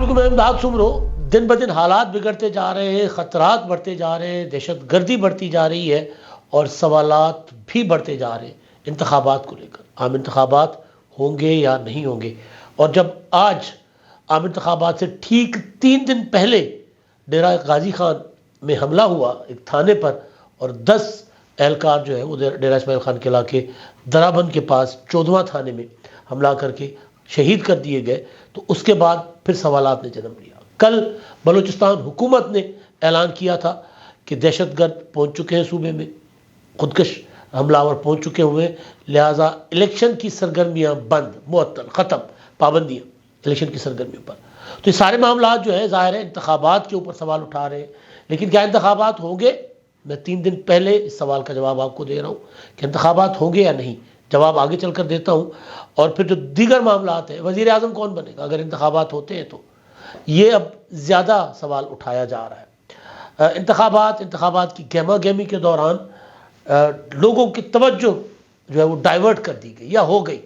السلام علیکم، میں امداد سمرو۔ دن بدن حالات بگڑتے جا رہے ہیں، خطرات بڑھتے جا رہے ہیں، دہشت گردی بڑھتی جا رہی ہے اور سوالات بھی بڑھتے جا رہے ہیں انتخابات کو لے کر۔ عام انتخابات ہوں گے یا نہیں ہوں گے؟ اور جب آج عام انتخابات سے ٹھیک 3 دن پہلے ڈیرہ غازی خان میں حملہ ہوا ایک تھانے پر، اور 10 اہلکار جو ہے وہ ڈیرہ اسماعیل خان قلعہ کے درابند کے پاس 14واں تھانے میں حملہ کر کے شہید کر دیے گئے، تو اس کے بعد پھر سوالات نے جنم لیا۔ کل بلوچستان حکومت نے اعلان کیا تھا کہ دہشت گرد پہنچ چکے ہیں صوبے میں، خودکش حملہ آور پہنچ چکے ہوئے، لہٰذا الیکشن کی سرگرمیاں بند، معطل، ختم، پابندیاں الیکشن کی سرگرمیوں پر۔ تو یہ سارے معاملات جو ہے ظاہر ہے انتخابات کے اوپر سوال اٹھا رہے ہیں، لیکن کیا انتخابات ہوں گے؟ میں 3 دن پہلے اس سوال کا جواب آپ کو دے رہا ہوں کہ انتخابات ہوں گے یا نہیں۔ جواب آگے چل کر دیتا ہوں۔ اور پھر جو دیگر معاملات ہیں، وزیر اعظم کون بنے گا اگر انتخابات ہوتے ہیں، تو یہ اب زیادہ سوال اٹھایا جا رہا ہے۔ انتخابات کی گہما گہمی کے دوران لوگوں کی توجہ جو ہے وہ ڈائیورٹ کر دی گئی یا ہو گئی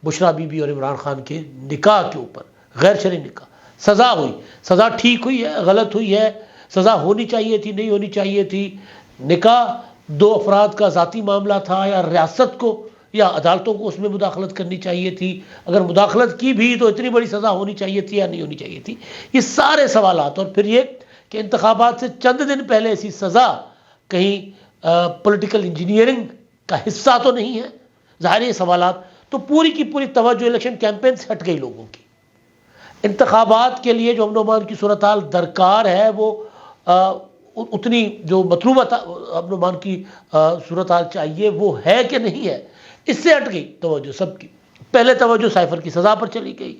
بشریٰ بی بی اور عمران خان کے نکاح کے اوپر، غیر شرعی نکاح۔ سزا ہوئی، سزا ٹھیک ہوئی ہے، غلط ہوئی ہے، سزا ہونی چاہیے تھی، نہیں ہونی چاہیے تھی، نکاح 2 افراد کا ذاتی معاملہ تھا یا ریاست کو یا عدالتوں کو اس میں مداخلت کرنی چاہیے تھی، اگر مداخلت کی بھی تو اتنی بڑی سزا ہونی چاہیے تھی یا نہیں ہونی چاہیے تھی، یہ سارے سوالات۔ اور پھر یہ کہ انتخابات سے چند دن پہلے ایسی سزا کہیں پولیٹیکل انجینئرنگ کا حصہ تو نہیں ہے؟ ظاہر یہ سوالات تو پوری کی پوری توجہ الیکشن کیمپین سے ہٹ گئی لوگوں کی۔ انتخابات کے لیے جو امن و امان کی صورتحال درکار ہے، وہ اتنی جو مطلوبہ امن و امان کی صورتحال چاہیے وہ ہے کہ نہیں ہے، اس سے ہٹ گئی توجہ سب کی۔ پہلے توجہ سائفر کی سزا پر چلی گئی،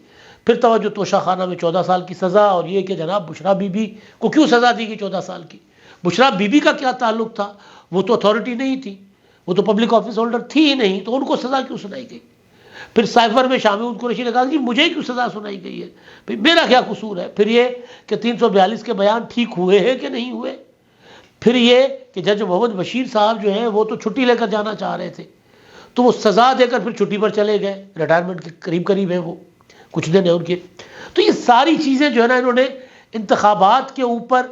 پھر توجہ توشہ خانہ میں 14 سال کی سزا، اور یہ کہ جناب بشریٰ بی بی کو کیوں سزا دی گئی 14 سال کی؟ بشریٰ بی بی کا کیا تعلق تھا؟ وہ تو اتھارٹی نہیں تھی، وہ تو پبلک آفس ہولڈر تھی ہی نہیں، تو ان کو سزا کیوں سنائی گئی؟ پھر سائفر میں شامل قریشی نے کہا کہ مجھے کیوں سزا سنائی گئی ہے؟ پھر میرا کیا قصور ہے؟ پھر یہ کہ 342 کے بیان ٹھیک ہوئے ہیں کہ نہیں ہوئے؟ پھر یہ کہ جج محمد بشیر صاحب جو ہیں وہ تو چھٹی لے کر جانا چاہ رہے تھے، تو وہ سزا دے کر پھر چھٹی پر چلے گئے، ریٹائرمنٹ کے قریب ہیں، وہ کچھ دن ہیں ان کے۔ تو یہ ساری چیزیں جو ہے نا، انہوں نے انتخابات کے اوپر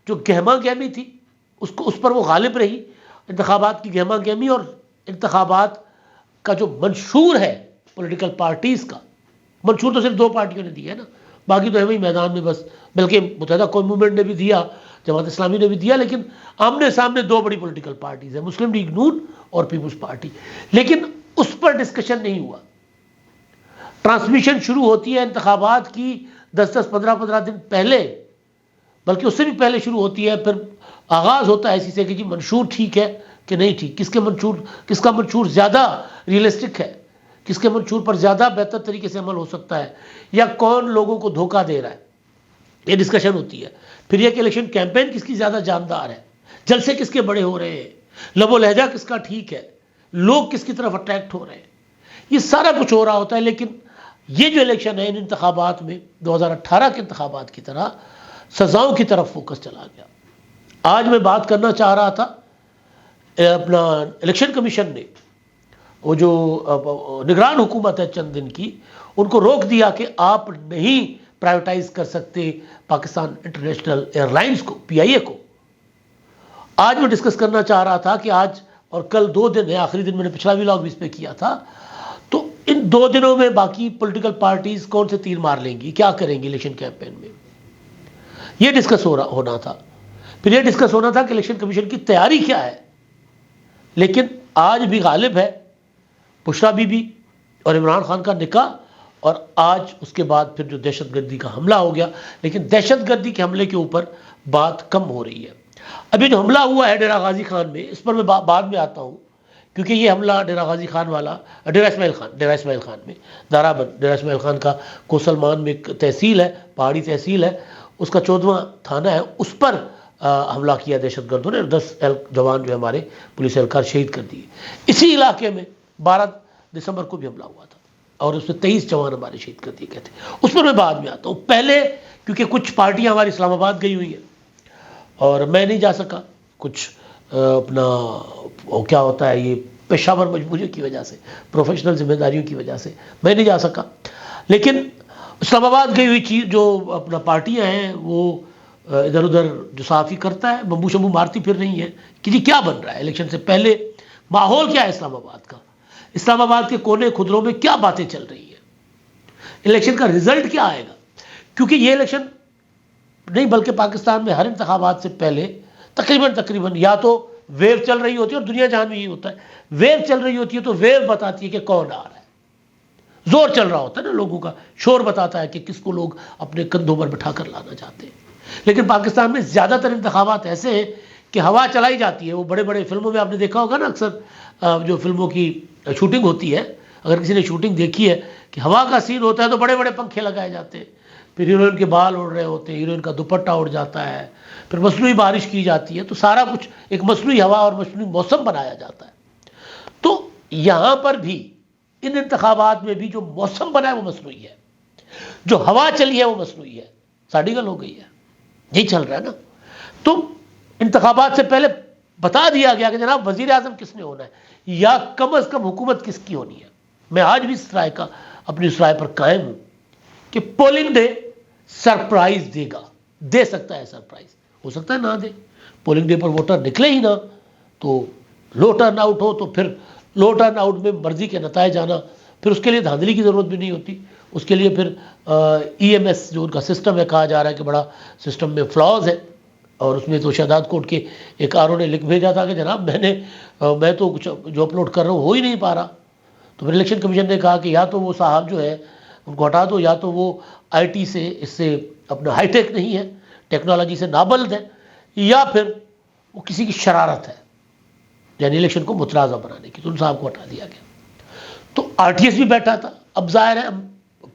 جو گہما گہمی تھی اس پر وہ غالب رہی۔ انتخابات کی گہما گہمی اور انتخابات کا جو منشور ہے پولیٹیکل پارٹیز کا، منشور تو صرف 2 پارٹیوں نے دیا ہے نا، باقی تو ہے وہی میدان میں بس، بلکہ متحدہ قومی موومنٹ نے بھی دیا، جماعت اسلامی نے بھی دیا، لیکن آمنے سامنے 2 بڑی پولیٹیکل پارٹیز ہیں، مسلم لیگ نون اور پیپلز پارٹی۔ لیکن اس پر ڈسکشن نہیں ہوا۔ ٹرانسمیشن شروع ہوتی ہے انتخابات کی 10 15 دن پہلے، بلکہ اس سے بھی پہلے شروع ہوتی ہے، پھر آغاز ہوتا ہے اسی سے کہ جی منشور ٹھیک ہے کہ نہیں ٹھیک، کس کا منشور زیادہ ریئلسٹک ہے، کس کے منشور پر زیادہ بہتر طریقے سے عمل ہو سکتا ہے، یا کون لوگوں کو دھوکہ دے رہا ہے، یہ ڈسکشن ہوتی ہے۔ پھر یہ کہ الیکشن کیمپین کس کی زیادہ جاندار ہے، جلسے کس کے بڑے ہو رہے ہیں، لب و لہجہ کس کا ٹھیک ہے، لوگ کس کی طرف اٹریکٹ ہو رہے ہیں، یہ سارا کچھ ہو رہا ہوتا ہے۔ لیکن یہ جو الیکشن ہے ان انتخابات میں 2018 کے انتخابات کی طرح سزاؤں کی طرف فوکس چلا گیا۔ آج میں بات کرنا چاہ رہا تھا، اپنا الیکشن کمیشن نے، وہ جو نگران حکومت ہے چند دن کی، ان کو روک دیا کہ آپ نہیں پرائیویٹائز کر سکتے پاکستان انٹرنیشنل ایئر لائنز کو، PIA کو۔ آج میں ڈسکس کرنا چاہ رہا تھا کہ آج اور کل 2 دن ہے، آخری دن میں نے پچھلا ویلاگ بھی اس پہ کیا تھا، تو ان 2 دنوں میں باقی پولیٹیکل پارٹیز کون سے تیر مار لیں گی، کیا کریں گی الیکشن کیمپین میں، یہ ڈسکس ہونا تھا۔ پھر یہ ڈسکس ہونا تھا کہ الیکشن کمیشن کی تیاری کیا ہے۔ لیکن آج بھی غالب ہے بشریٰ بی بی اور عمران خان کا نکاح، اور آج اس کے بعد پھر جو دہشت گردی کا حملہ ہو گیا۔ لیکن دہشت گردی کے حملے کے اوپر بات کم ہو رہی ہے۔ ابھی جو حملہ ہوا ہے ڈیرہ غازی خان میں، اس پر میں بعد میں آتا ہوں، کیونکہ یہ حملہ ڈیرہ غازی خان والا ڈیرہ اسماعیل خان میں درابند، ڈیرہ اسماعیل خان کا کوسلمان میں ایک تحصیل ہے، پہاڑی تحصیل ہے، اس کا 14واں تھانہ ہے، اس پر حملہ کیا دہشت گردوں نے، 10 جوان جو ہمارے پولیس اہلکار شہید کر دیے۔ اسی علاقے میں 12 دسمبر کو بھی حملہ ہوا تھا، اور اس میں 23 جوان ہمارے شہید کر دیے گئے تھے۔ اس پر میں بعد میں آتا ہوں۔ پہلے کیونکہ کچھ پارٹیاں ہماری اسلام آباد گئی ہوئی ہیں اور میں نہیں جا سکا، کچھ اپنا کیا ہوتا ہے یہ پیشہ ور مجبوریوں کی وجہ سے، پروفیشنل ذمہ داریوں کی وجہ سے میں نہیں جا سکا، لیکن اسلام آباد گئی ہوئی چیز جو اپنا پارٹیاں ہیں وہ ادھر ادھر جو صحافی کرتا ہے بمبو شمبو مارتی پھر رہی ہے کہ جی کیا بن رہا ہے الیکشن سے پہلے، ماحول کیا ہے اسلام آباد کا، اسلام آباد کے کونے خدروں میں کیا باتیں چل رہی ہیں، الیکشن کا رزلٹ کیا آئے گا. کیونکہ یہ الیکشن نہیں بلکہ پاکستان میں ہر انتخابات سے پہلے تقریباً یا تو ویو چل رہی ہوتی ہے، اور دنیا جہاں میں یہی ہوتا ہے، ویو چل رہی ہوتی ہے تو ویو بتاتی ہے کہ کون آ رہا ہے، زور چل رہا ہوتا ہے نا لوگوں کا، شور بتاتا ہے کہ کس کو لوگ اپنے کندھوں پر بٹھا کر لانا چاہتے ہیں. لیکن پاکستان میں زیادہ تر انتخابات ایسے ہیں کہ ہوا چلائی جاتی ہے. وہ بڑے بڑے فلموں میں آپ نے دیکھا ہوگا نا، اکثر جو فلموں کی شوٹنگ ہوتی ہے، اگر کسی نے شوٹنگ دیکھی ہے کہ ہوا کا سین ہوتا ہے تو بڑے بڑے پنکھے لگائے جاتے ہیں، پھر ہیروئن کے بال اڑ رہے ہوتے ہیں، ہیروئن کا دوپٹہ اڑ جاتا ہے، پھر مصنوعی بارش کی جاتی ہے، تو سارا کچھ ایک مصنوعی ہوا اور مصنوعی موسم بنایا جاتا ہے. تو یہاں پر بھی ان انتخابات میں بھی جو موسم بنا ہے وہ مصنوعی ہے، جو ہوا چلی ہے وہ مصنوعی ہے، ساڑی گل ہو گئی ہے، یہی چل رہا ہے نا. تو انتخابات سے پہلے بتا دیا گیا کہ جناب وزیر اعظم کس نے ہونا ہے یا کم از کم حکومت کس کی ہونی ہے. میں آج بھی اس رائے کا اپنی اس رائے پر قائم ہوں کہ پولنگ ڈے سرپرائز دے گا، دے سکتا ہے سرپرائز، ہو سکتا ہے نہ دے. پولنگ ڈے پر ووٹر نکلے ہی نہ تو لو ٹرن آؤٹ ہو، تو پھر لو ٹرن آؤٹ میں مرضی کے نتائج آنا، پھر اس کے لیے دھاندلی کی ضرورت بھی نہیں ہوتی. اس کے لیے پھر ای ایم ایس جو ان کا سسٹم ہے، کہا جا رہا ہے کہ بڑا سسٹم میں فلاز ہے، اور اس میں تو شہزاد کوٹ کے ایک آر او نے لکھ بھیجا تھا کہ جناب میں تو کچھ جو اپلوڈ کر رہا ہوں ہو ہی نہیں پا رہا. تو پھر الیکشن کمیشن نے کہا کہ یا تو وہ صاحب جو ہے ان کو ہٹا دو، یا تو وہ آئی ٹی سے اس سے اپنا ہائی ٹیک نہیں ہے، ٹیکنالوجی سے نابلد ہے، یا پھر وہ کسی کی شرارت ہے، یعنی الیکشن کو متنازع بنانے کی. تو ان صاحب کو ہٹا دیا گیا. تو آر ٹی ایس بھی بیٹھا تھا. اب ظاہر ہے ہم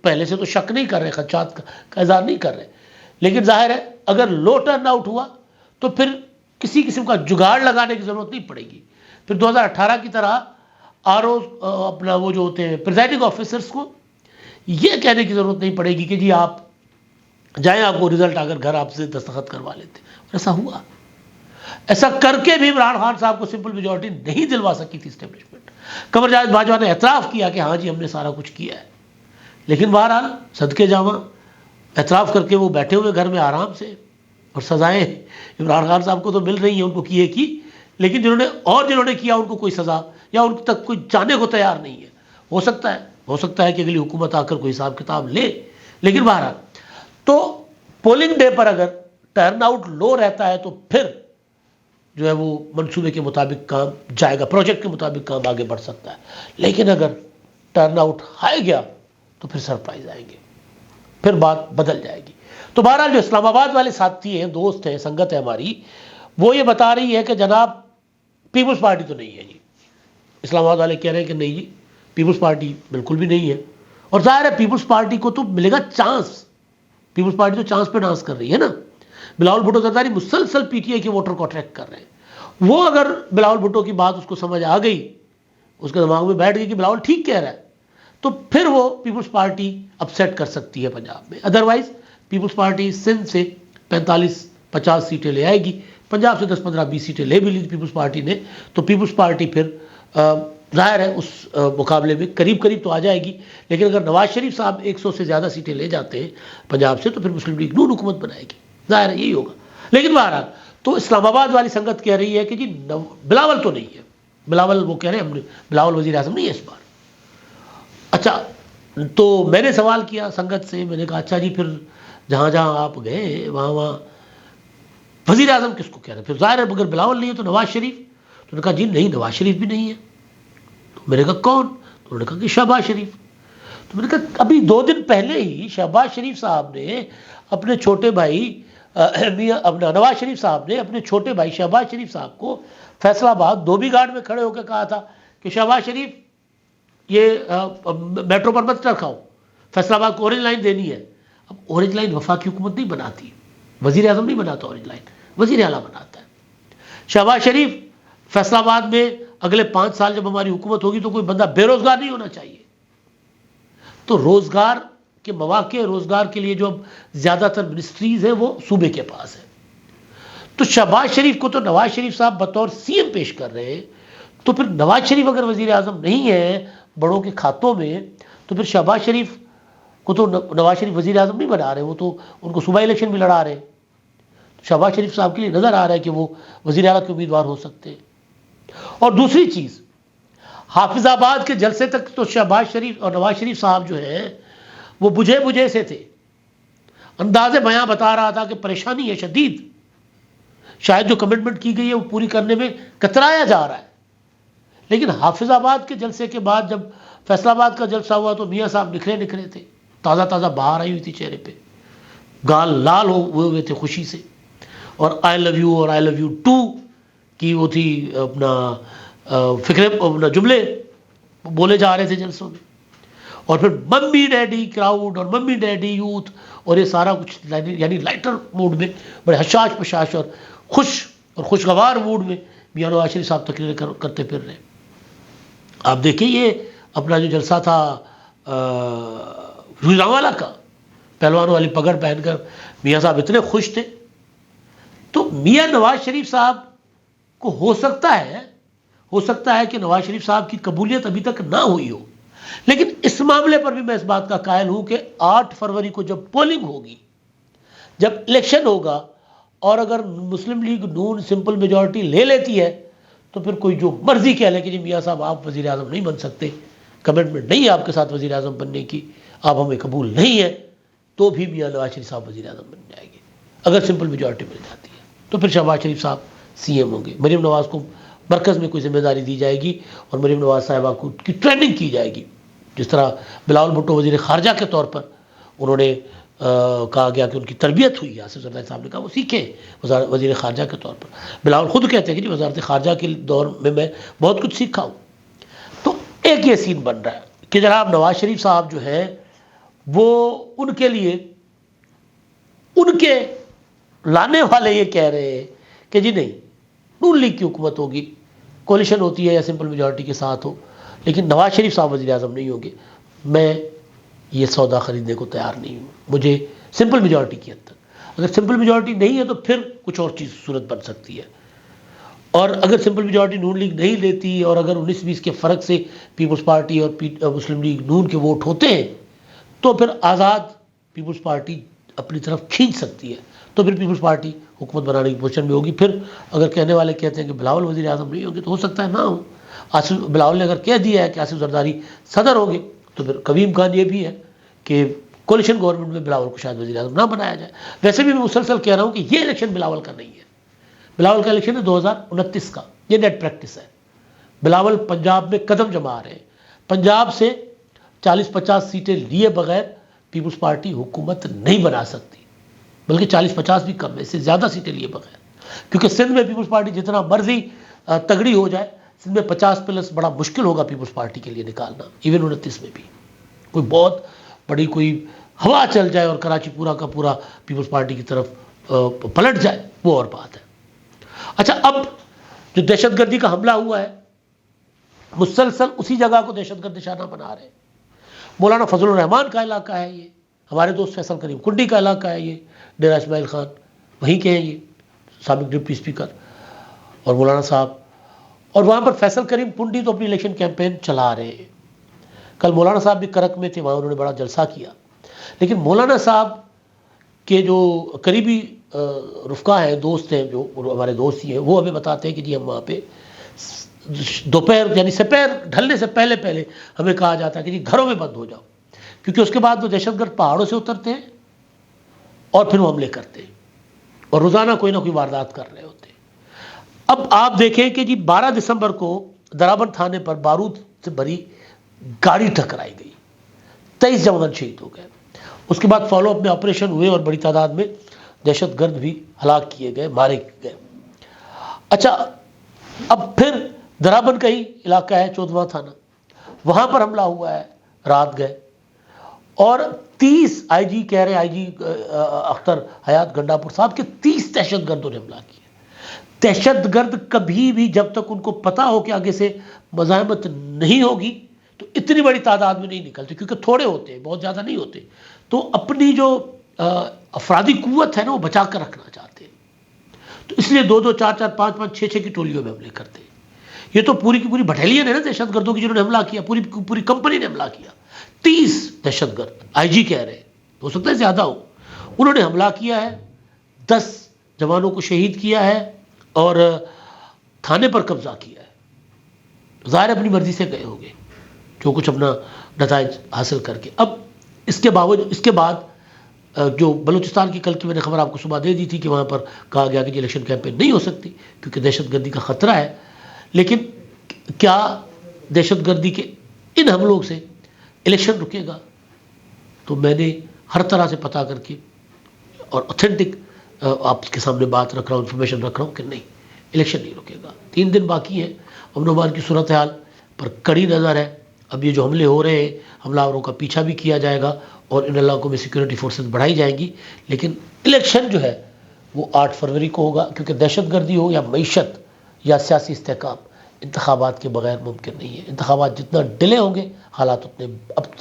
پہلے سے تو شک نہیں کر رہے، خدشات کا اظہار نہیں کر رہے، لیکن ظاہر ہے اگر لو ٹرن آؤٹ ہوا تو پھر کسی قسم کا جگاڑ لگانے کی ضرورت نہیں پڑے گی. پھر 2018 کی طرح آر او اپنا وہ جو ہوتے ہیں پریزائڈنگ آفیسرز کو یہ کہنے کی ضرورت نہیں پڑے گی کہ جی آپ جائیں، آپ کو رزلٹ اگر گھر آپ سے دستخط کروا لیتے. ایسا ہوا. ایسا کر کے بھی عمران خان صاحب کو سمپل میجورٹی نہیں دلوا سکی تھی اسٹیبلشمنٹ. قمر جاوید باجوہ نے اعتراف کیا کہ ہاں جی ہم نے سارا کچھ کیا ہے، لیکن بہرحال صدقے جاواں اعتراف کر کے وہ بیٹھے ہوئے گھر میں آرام سے، اور سزائیں عمران خان صاحب کو تو مل رہی ہیں، ان کو کیے کی، لیکن جنہوں نے کیا ان کو کوئی سزا یا ان تک کوئی جانے کو تیار نہیں ہے. ہو سکتا ہے کہ اگلی حکومت آ کر کوئی حساب کتاب لے. لیکن بہرحال تو پولنگ ڈے پر اگر ٹرن آؤٹ لو رہتا ہے تو پھر جو ہے وہ منصوبے کے مطابق کام جائے گا، پروجیکٹ کے مطابق کام آگے بڑھ سکتا ہے. لیکن اگر ٹرن آؤٹ ہائی گیا تو پھر سرپرائز آئیں گے، پھر بات بدل جائے گی. تو بہرحال جو اسلام آباد والے ساتھی ہیں، دوست ہیں، سنگت ہے ہماری، وہ یہ بتا رہی ہے کہ جناب پیپلز پارٹی تو نہیں ہے جی. اسلام آباد والے کہہ رہے ہیں کہ نہیں جی پیپلز پارٹی بالکل بھی نہیں ہے. اور ظاہر ہے پیپلز پارٹی کو تو ملے گا چانس، پیپلز پارٹی تو چانس پہ ڈانس کر رہی ہے نا. بلاول بھٹو زرداری مسلسل پی ٹی آئی کے ووٹر کو اٹریکٹ کر رہے ہیں. وہ اگر بلاول بھٹو کی بات اس کو سمجھ آ گئی، اس کے دماغ میں بیٹھ گئی کہ بلاول ٹھیک کہہ رہا ہے، تو پھر وہ پیپلز پارٹی اپسیٹ کر سکتی ہے پنجاب میں. ادروائز پیپلز پارٹی سندھ سے 45-50 سیٹیں لے آئے گی، پنجاب سے 10-15-20 سیٹیں لے بھی لی پیپلز پارٹی نے. تو پیپلز پارٹی پھر ظاہر ہے اس مقابلے میں قریب تو آ جائے گی. لیکن اگر نواز شریف صاحب 100 سے زیادہ سیٹیں لے جاتے ہیں پنجاب سے تو پھر مسلم لیگ نون حکومت بنائے گی، ظاہر ہے یہی ہوگا. لیکن بہرحال تو اسلام آباد والی سنگت کہہ رہی ہے کہ جی بلاول تو نہیں ہے، بلاول وہ کہہ رہے ہیں بلاول وزیر اعظم نہیں ہے اس بار. اچھا، تو میں نے سوال کیا سنگت سے، میں نے کہا اچھا جی پھر جہاں جہاں آپ گئے وہاں وزیر اعظم کس کو کہہ رہے ہیں؟ پھر ظاہر ہے اگر بلاول نہیں ہے تو نواز شریف. تو انہوں نے کہا جی نہیں، نواز شریف بھی نہیں ہے. تو میں نے کہا کون؟ تو انہوں نے کہا کہ شہباز شریف. تو میں نے کہا ابھی 2 دن پہلے ہی شہباز شریف صاحب نے اپنے چھوٹے بھائی نواز شریف صاحب نے اپنے چھوٹے بھائی شہباز شریف صاحب کو فیصل آباد دھوبی گھاٹ میں کھڑے ہو کے کہا تھا کہ شہباز شریف یہ میٹرو پر مت رکھاؤ، فیصل آباد کو اورنج لائن دینی ہے. اب اورنج لائن وفاقی حکومت نہیں بناتی، وزیر اعظم نہیں بناتا اورنج لائن، وزیر اعلیٰ بناتا ہے. شہباز شریف فیصل آباد میں اگلے 5 سال جب ہماری حکومت ہوگی تو کوئی بندہ بے روزگار نہیں ہونا چاہیے. تو روزگار کے مواقع، روزگار کے لیے جو اب زیادہ تر منسٹریز ہیں وہ صوبے کے پاس ہے. تو شہباز شریف کو تو نواز شریف صاحب بطور سی ایم پیش کر رہے ہیں. تو پھر نواز شریف اگر وزیر اعظم نہیں ہے بڑوں کے کھاتوں میں، تو پھر شہباز شریف کو تو نواز شریف وزیر اعظم نہیں بنا رہے، وہ تو ان کو صوبائی الیکشن بھی لڑا رہے ہیں. شہباز شریف صاحب کے لیے نظر آ رہا ہے کہ وہ وزیر اعلیٰ کے امیدوار ہو سکتے ہیں. اور دوسری چیز، حافظ آباد کے جلسے تک تو شہباز شریف اور نواز شریف صاحب جو ہیں وہ بجھے سے تھے. انداز بیاں بتا رہا تھا کہ پریشانی ہے شدید، شاید جو کمٹمنٹ کی گئی ہے وہ پوری کرنے میں کترایا جا رہا ہے. لیکن حافظ آباد کے جلسے کے بعد جب فیصل آباد کا جلسہ ہوا تو میاں صاحب نکھرے تھے، تازہ باہر آئی ہوئی تھی چہرے پہ، گال لال ہوئے تھے خوشی سے، اور آئی لو یو اور آئی لو یو ٹو کی وہ تھی اپنا اپنا جملے بولے جا رہے تھے جلسوں میں. اور پھر ممی ڈیڈی کراؤڈ اور ممی ڈیڈی یوتھ اور یہ سارا کچھ، یعنی لائٹر موڈ میں بڑے حشاش پشاش اور خوشگوار موڈ میں میاں نواز شریف صاحب تقریر کرتے پھر رہے. آپ دیکھیں یہ اپنا جو جلسہ تھا گوجرانوالا کا، پہلوانوں والی پگڑ پہن کر میاں صاحب اتنے خوش تھے. تو میاں نواز شریف صاحب کو ہو سکتا ہے کہ نواز شریف صاحب کی قبولیت ابھی تک نہ ہوئی ہو، لیکن اس معاملے پر بھی میں اس بات کا قائل ہوں کہ 8 فروری کو جب پولنگ ہوگی، جب الیکشن ہوگا، اور اگر مسلم لیگ نون سمپل میجورٹی لے لیتی ہے تو پھر کوئی جو مرضی کہہ لے کہ جی میاں صاحب آپ وزیر اعظم نہیں بن سکتے، کمٹمنٹ نہیں ہے آپ کے ساتھ وزیر اعظم بننے کی، آپ ہمیں قبول نہیں ہے، تو بھی میاں نواز شریف صاحب وزیر اعظم بن جائیں گے. اگر سمپل میجورٹی مل جاتی ہے تو پھر شہباز شریف صاحب سی ایم ہوں گے. مریم نواز کو مرکز میں کوئی ذمہ داری دی جائے گی اور مریم نواز صاحبہ کی ٹریننگ کی جائے گی. جس طرح بلاول بھٹو وزیر خارجہ کے طور پر انہوں نے کہا گیا کہ ان کی تربیت ہوئی ہے، آصف زرداری صاحب نے کہا وہ سیکھیں وزیر خارجہ کے طور پر. بلاول خود کہتے ہیں کہ جی وزارت خارجہ کے دور میں بہت کچھ سیکھا ہوں. تو ایک یہ سین بن رہا ہے کہ جناب نواز شریف صاحب جو ہیں وہ ان کے لیے ان کے لانے والے یہ کہہ رہے ہیں کہ جی نہیں، نون لیگ کی حکومت ہوگی، کولیشن ہوتی ہے یا سمپل میجورٹی کے ساتھ ہو، لیکن نواز شریف صاحب وزیر اعظم نہیں ہوں گے. میں یہ سودا خریدنے کو تیار نہیں ہوں. مجھے سمپل میجورٹی کی حد تک، اگر سمپل میجورٹی نہیں ہے تو پھر کچھ اور چیز صورت بن سکتی ہے. اور اگر سمپل میجورٹی نون لیگ نہیں لیتی اور اگر 19-20 کے فرق سے پیپلز پارٹی اور مسلم لیگ نون کے ووٹ ہوتے ہیں تو پھر آزاد پیپلز پارٹی اپنی طرف کھینچ سکتی ہے، تو پھر پیپلز پارٹی حکومت بنانے کی پوزیشن میں ہوگی. پھر اگر کہنے والے کہتے ہیں کہ بلاول وزیر اعظم نہیں ہوں گے تو ہو سکتا ہے نہ ہوں. بلاول نے اگر کہہ دیا ہے کہ آصف زرداری صدر ہوں گے تو پھر کبھی امکان یہ بھی ہے کہ کولیشن گورنمنٹ میں بلاول کو شاید وزیر اعظم نہ بنایا جائے. ویسے بھی میں مسلسل کہہ رہا ہوں کہ یہ الیکشن بلاول کا نہیں ہے. بلاول کا الیکشن ہے 2029 کا، یہ نیٹ پریکٹس ہے. بلاول پنجاب میں قدم جما رہے ہیں. پنجاب سے 40-50 سیٹیں لیے بغیر پیپلز پارٹی حکومت نہیں بنا سکتی، بلکہ 40-50 بھی کم ہے، اس سے زیادہ سیٹیں لیے بغیر. کیونکہ سندھ میں پیپلز پارٹی جتنا مرضی تگڑی ہو جائے، سندھ میں 50+ بڑا مشکل ہوگا پیپلز پارٹی کے لیے نکالنا. ایون 29 میں بھی کوئی بہت بڑی کوئی ہوا چل جائے اور کراچی پورا کا پورا پیپلز پارٹی کی طرف پلٹ جائے، وہ اور بات ہے. اچھا، اب جو دہشت گردی کا حملہ ہوا ہے، مسلسل اسی جگہ کو دہشت گرد نشانہ بنا رہے ہیں. مولانا فضل الرحمان کا علاقہ ہے یہ، ہمارے دوست فیصل کریم کنڈی کا علاقہ ہے یہ، ڈیرہ اسماعیل خان وہیں کے ہیں یہ سابق ڈپٹی اسپیکر اور مولانا صاحب. اور وہاں پر فیصل کریم کنڈی تو اپنی الیکشن کیمپین چلا رہے ہیں. کل مولانا صاحب بھی کرک میں تھے، وہاں انہوں نے بڑا جلسہ کیا. لیکن مولانا صاحب کے جو قریبی رفقا ہیں، دوست ہیں، جو ہمارے دوست ہی ہیں، وہ ہمیں بتاتے ہیں کہ جی ہم وہاں پہ دوپہر یعنی سپہر ڈھلنے سے پہلے ہمیں کہا جاتا ہے کہ جی گھروں میں بند ہو جاؤ، کیونکہ اس کے بعد وہ دہشت گرد پہاڑوں سے اترتے ہیں اور پھر وہ حملے کرتے ہیں اور روزانہ کوئی نہ کوئی واردات کر رہے ہوتے ہیں. اب آپ دیکھیں کہ جی 12 دسمبر کو درابند تھانے پر بارود سے بھری گاڑی ٹکرائی گئی، 23 جوان شہید ہو گئے. اس کے بعد فالو اپ میں آپریشن ہوئے اور بڑی تعداد میں دہشت گرد بھی ہلاک کیے گئے، مارے گئے. اچھا، اب پھر درابند کا ہی علاقہ ہے 14واں تھانہ، وہاں پر حملہ ہوا ہے، رات گئے اور 30 آئی جی کہہ رہے، آئی جی اختر حیات گنڈا پور صاحب کے 30 دہشت گردوں نے حملہ کیا. دہشت گرد کبھی بھی جب تک ان کو پتا ہو کہ آگے سے مزاحمت نہیں ہوگی تو اتنی بڑی تعداد میں نہیں نکلتے، کیونکہ تھوڑے ہوتے ہیں، بہت زیادہ نہیں ہوتے، تو اپنی جو افرادی قوت ہے نا وہ بچا کر رکھنا چاہتے ہیں. تو اس لیے 2-2 4-4 5-5 6-6 کی ٹولیوں میں حملے کرتے ہیں. یہ تو پوری کی پوری بٹالین ہے نا دہشت گردوں کی جنہوں نے حملہ کیا، پوری کمپنی نے حملہ کیا. 30 دہشت گرد آئی جی کہہ رہے ہیں، ہو سکتا ہے زیادہ ہو، انہوں نے حملہ کیا ہے، 10 جوانوں کو شہید کیا ہے اور تھانے پر قبضہ کیا ہے. ظاہر اپنی مرضی سے گئے ہوں گے، جو کچھ اپنا نتائج حاصل کر کے. اب اس کے بعد جو بلوچستان کی کل کی میں نے خبر آپ کو صبح دے دی تھی کہ وہاں پر کہا گیا کہ الیکشن کیمپین نہیں ہو سکتی کیونکہ دہشت گردی کا خطرہ ہے. لیکن کیا دہشت گردی کے ان حملوں سے الیکشن رکے گا؟ تو میں نے ہر طرح سے پتہ کر کے اور اوتھینٹک آپ کے سامنے بات رکھ رہا ہوں، انفارمیشن رکھ رہا ہوں کہ نہیں، الیکشن نہیں رکے گا. 3 دن باقی ہیں، امن و امان کی صورتحال پر کڑی نظر ہے. اب یہ جو حملے ہو رہے ہیں، حملہ آوروں کا پیچھا بھی کیا جائے گا اور ان علاقوں میں سیکورٹی فورسز بڑھائی جائیں گی. لیکن الیکشن جو ہے وہ 8 فروری کو ہوگا، کیونکہ دہشت گردی ہو یا معیشت یا سیاسی استحکام انتخابات کے بغیر ممکن نہیں ہے. انتخابات جتنا ڈیلے ہوں گے حالات اتنے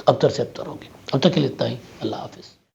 ابتر سے ابتر ہوں گے. اب تک کے لیے اتنا ہی. اللہ حافظ.